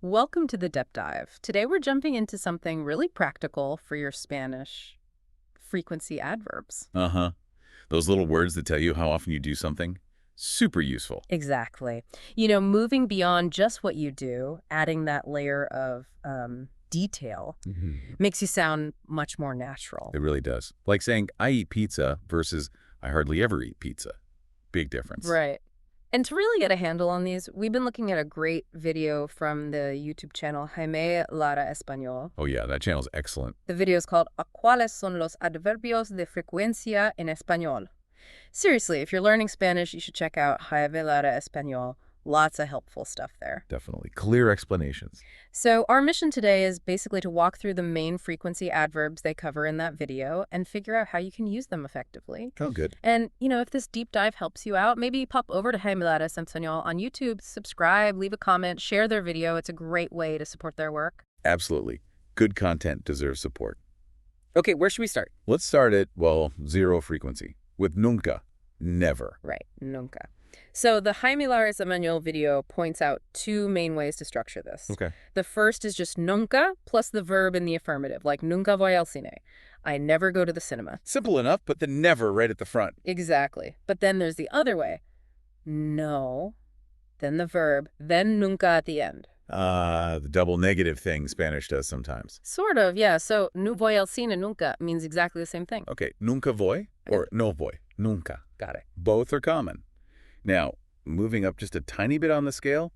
Welcome to the Depth Dive. Today we're jumping into something really practical for your Spanish frequency adverbs. Uh-huh. Those little words that tell you how often you do something. Super useful. Exactly. Moving beyond just what you do, adding that layer of detail makes you sound much more natural. It really does. Like saying, I eat pizza versus I hardly ever eat pizza. Big difference. Right. And to really get a handle on these, we've been looking at a great video from the YouTube channel Jaime, Lara Español. Oh yeah, that channel's excellent. The video is called ¿A cuáles son los adverbios de frecuencia en español? Seriously, if you're learning Spanish, you should check out Jaime Lara Español. Lots of helpful stuff there. Definitely. Clear explanations. So our mission today is basically to walk through the main frequency adverbs they cover in that video and figure out how you can use them effectively. Oh, good. And, if this deep dive helps you out, maybe pop over to Jaime Lara Español on YouTube, subscribe, leave a comment, share their video. It's a great way to support their work. Absolutely. Good content deserves support. Okay, where should we start? Let's start at, well, zero frequency. With nunca. Never. Right, nunca. So the Jaime Lara Español video points out two main ways to structure this. Okay. The first is just nunca plus the verb in the affirmative, like nunca voy al cine. I never go to the cinema. Simple enough, but the never right at the front. Exactly. But then there's the other way. No, then the verb, then nunca at the end. The double negative thing Spanish does sometimes. Sort of, yeah. So no voy al cine nunca means exactly the same thing. Okay, nunca voy or no voy. Nunca. Got it. Both are common. Now, moving up just a tiny bit on the scale,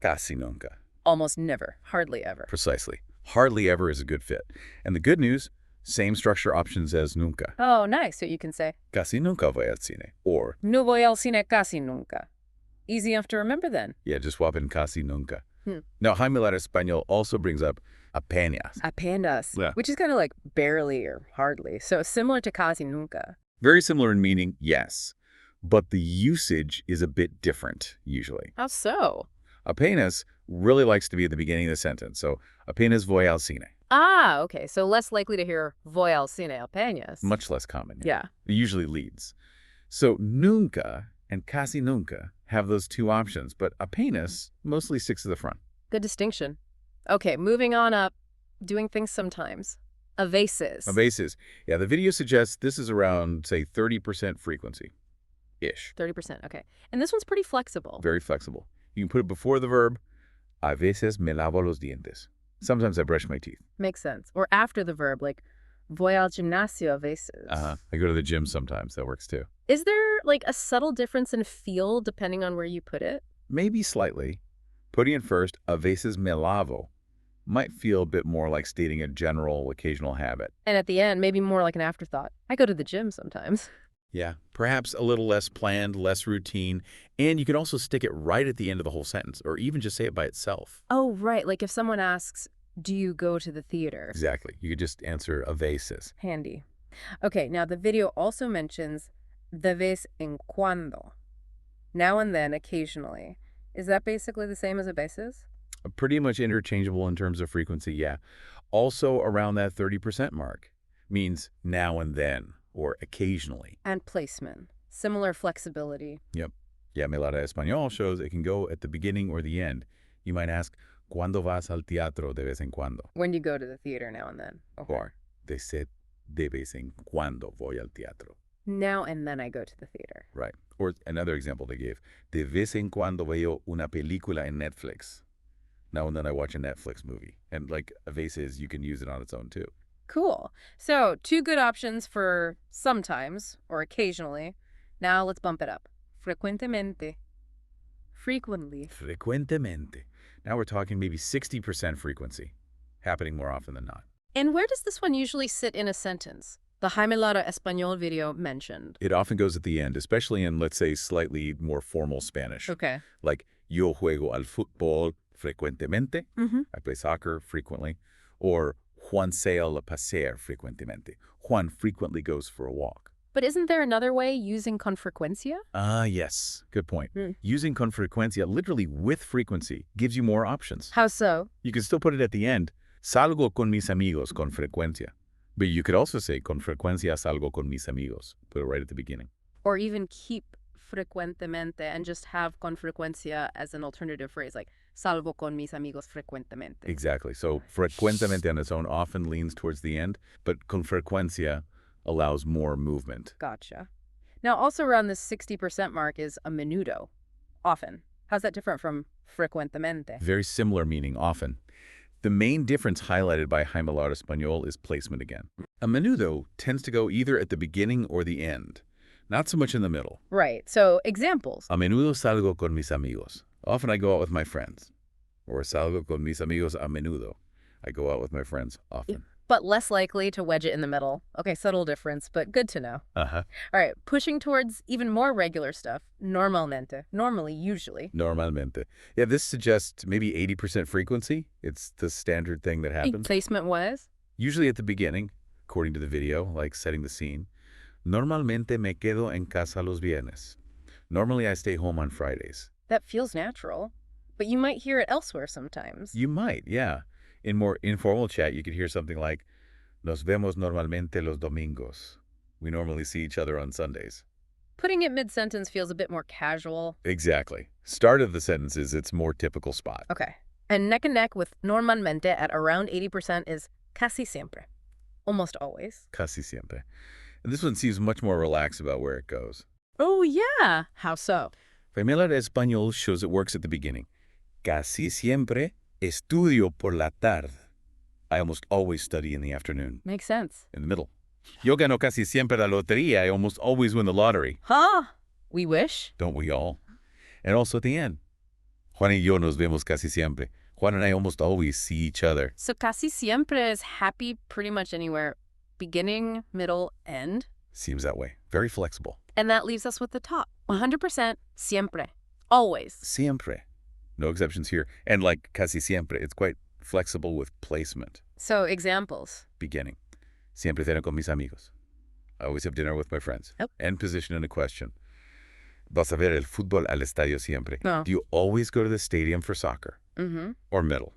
casi nunca. Almost never. Hardly ever. Precisely. Hardly ever is a good fit. And the good news, same structure options as nunca. Oh, nice. So you can say, Casi nunca voy al cine. Or, no voy al cine casi nunca. Easy enough to remember then. yeah, just swap in casi nunca. Now, Jaime Lara Español also brings up apenas. Apenas, Yeah. which is kind of like barely or hardly. So similar to casi nunca. Very similar in meaning, yes. But the usage is a bit different, usually. How so? Apenas really likes to be at the beginning of the sentence. So, apenas voy al cine. Ah, okay. So less likely to hear voy al cine apenas. Much less common. Yeah. It usually leads. So, nunca and casi nunca have those two options, but apenas mostly sticks to the front. Good distinction. Okay, moving on up. Doing things sometimes. A veces. A veces. Yeah, the video suggests this is around, say, 30% frequency-ish. 30%, okay. And this one's pretty flexible. Very flexible. You can put it before the verb. A veces me lavo los dientes. Sometimes I brush my teeth. Makes sense. Or after the verb, like voy al gimnasio a veces. I go to the gym sometimes. That works too. Is there like a subtle difference in feel depending on where you put it? Maybe slightly. Putting it first, a veces me lavo, might feel a bit more like stating a general, occasional habit. And at the end, maybe more like an afterthought. I go to the gym sometimes. Yeah, perhaps a little less planned, less routine, and you can also stick it right at the end of the whole sentence, or even just say it by itself. Oh, right. Like if someone asks, do you go to the theater? Exactly. You could just answer a veces. Handy. Okay, now the video also mentions de vez en cuando. Now and then, occasionally. Is that basically the same as a veces? Pretty much interchangeable in terms of frequency, yeah. Also around that 30% mark. Means now and then, or occasionally. And placement. Similar flexibility. Yep. Yeah, Me Lara Español shows it can go at the beginning or the end. You might ask, ¿Cuándo vas al teatro de vez en cuando? When you go to the theater now and then. Okay. Or, de vez en cuando voy al teatro. Now and then I go to the theater. Right. Or another example they gave, de vez en cuando veo una película en Netflix. Now and then I watch a Netflix movie. And like a veces, you can use it on its own too. Cool. So, two good options for sometimes or occasionally. Now let's bump it up. Frecuentemente. Frequently. Frecuentemente. Now we're talking maybe 60% frequency, happening more often than not. And where does this one usually sit in a sentence? The Jaime Lara Español video mentioned. It often goes at the end, especially in, let's say, slightly more formal Spanish. Okay. Like, yo juego al fútbol frecuentemente. I play soccer frequently. Or, Juan sale a pasear frecuentemente. Juan frequently goes for a walk. But isn't there another way using con frecuencia? Yes. Good point. Using con frecuencia, literally with frequency, gives you more options. How so? You can still put it at the end. Salgo con mis amigos con frecuencia. But you could also say con frecuencia salgo con mis amigos. Put it right at the beginning. Or even keep frecuentemente and just have con frecuencia as an alternative phrase, like salvo con mis amigos frecuentemente. Exactly. So frecuentemente on its own often leans towards the end, but con frecuencia allows more movement. Gotcha. Now, also around the 60% mark is a menudo, often. How's that different from frecuentemente? Very similar meaning, often. The main difference highlighted by Jaime Lara Español is placement again. A menudo tends to go either at the beginning or the end, not so much in the middle. Right. So, examples. A menudo salgo con mis amigos. Often I go out with my friends. Or salgo con mis amigos a menudo. I go out with my friends often. But less likely to wedge it in the middle. Okay, subtle difference, but good to know. Uh-huh. All right, pushing towards even more regular stuff. Normalmente. Normally, usually. Normalmente. Yeah, this suggests maybe 80% frequency. It's the standard thing that happens. Placement was? Usually at the beginning, according to the video, like setting the scene. Normalmente me quedo en casa los viernes. Normally I stay home on Fridays. That feels natural. But you might hear it elsewhere sometimes. You might, yeah. In more informal chat, you could hear something like, Nos vemos normalmente los domingos. We normally see each other on Sundays. Putting it mid-sentence feels a bit more casual. Exactly. Start of the sentence is its more typical spot. Okay. And neck with normalmente at around 80% is casi siempre. Almost always. Casi siempre. And this one seems much more relaxed about where it goes. Oh, yeah. How so? Jaime Lara Español shows it works at the beginning. Casi siempre estudio por la tarde. I almost always study in the afternoon. Makes sense. In the middle. Yo gano casi siempre la lotería. I almost always win the lottery. Huh? We wish. Don't we all? And also at the end. Juan y yo nos vemos casi siempre. Juan and I almost always see each other. So casi siempre is happy pretty much anywhere. Beginning, middle, end. Seems that way. Very flexible. And that leaves us with the top. 100% siempre. Always. Siempre. No exceptions here. And like casi siempre, it's quite flexible with placement. So examples. Beginning. Siempre ceno con mis amigos. I always have dinner with my friends. Yep. End position in a question. Vas a ver el fútbol al estadio siempre. No. Do you always go to the stadium for soccer? Mm-hmm. Or middle.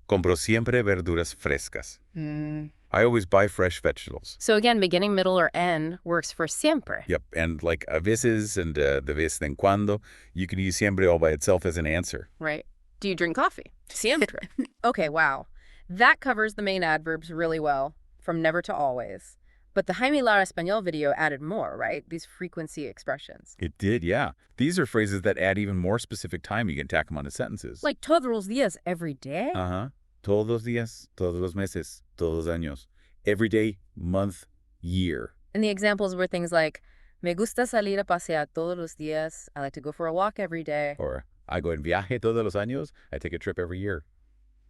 Compro siempre verduras frescas. Mm. I always buy fresh vegetables. So again, beginning, middle, or end works for siempre. Yep, and like a veces and de vez en cuando, you can use siempre all by itself as an answer. Right. Do you drink coffee? Siempre. Okay, wow. That covers the main adverbs really well, from never to always. But the Jaime Lara Español video added more, right? These frequency expressions. It did, yeah. These are phrases that add even more specific time. You can tack them onto sentences. Like todos los días, every day? Uh-huh. Todos los días, todos los meses, todos los años. Every day, month, year. And the examples were things like, me gusta salir a pasear todos los días. I like to go for a walk every day. Or, I go en viaje todos los años. I take a trip every year.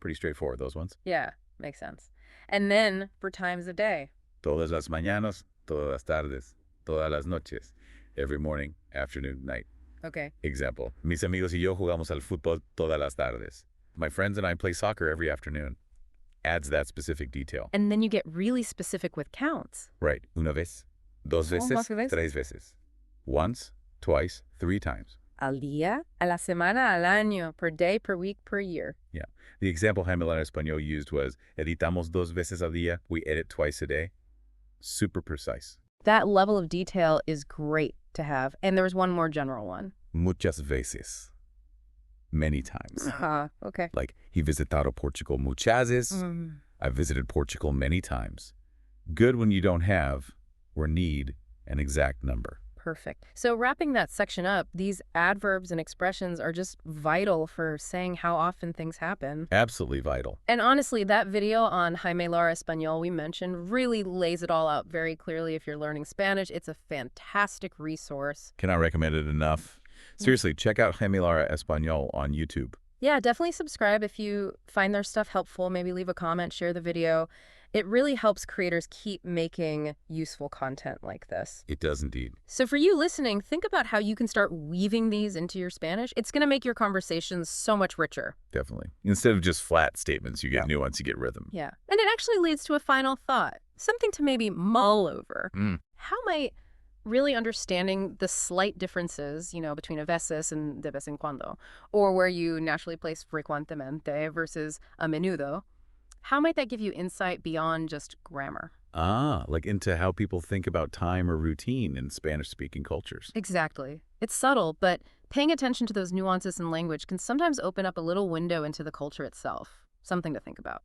Pretty straightforward, those ones. Yeah, makes sense. And then for times of day. Todas las mañanas, todas las tardes, todas las noches. Every morning, afternoon, night. Okay. Example. Mis amigos y yo jugamos al fútbol todas las tardes. My friends and I play soccer every afternoon. Adds that specific detail. And then you get really specific with counts. Right. Una vez, dos veces, Dos veces. tres veces. Once, twice, three times. Al día, a la semana, al año, per day, per week, per year. Yeah. The example Jaime Lara Español used was, editamos dos veces al día. We edit twice a day. Super precise. That level of detail is great to have. And there was one more general one. Muchas veces. Many times. Okay. Like, he visitado Portugal muchas veces. Mm. I've visited Portugal many times. Good when you don't have or need an exact number. Perfect. So wrapping that section up, these adverbs and expressions are just vital for saying how often things happen. Absolutely vital. And honestly, that video on Jaime Lara Español we mentioned really lays it all out very clearly if you're learning Spanish. It's a fantastic resource. Cannot recommend it enough. Seriously, check out Jaime Lara Español on YouTube. Yeah, definitely subscribe if you find their stuff helpful. Maybe leave a comment, share the video. It really helps creators keep making useful content like this. It does indeed. So for you listening, think about how you can start weaving these into your Spanish. It's going to make your conversations so much richer. Definitely. Instead of just flat statements, you get nuance, you get rhythm. Yeah. And it actually leads to a final thought, something to maybe mull over. How might really understanding the slight differences, between a veces and de vez en cuando, or where you naturally place frecuentemente versus a menudo, how might that give you insight beyond just grammar? Like into how people think about time or routine in Spanish-speaking cultures. Exactly. It's subtle, but paying attention to those nuances in language can sometimes open up a little window into the culture itself. Something to think about.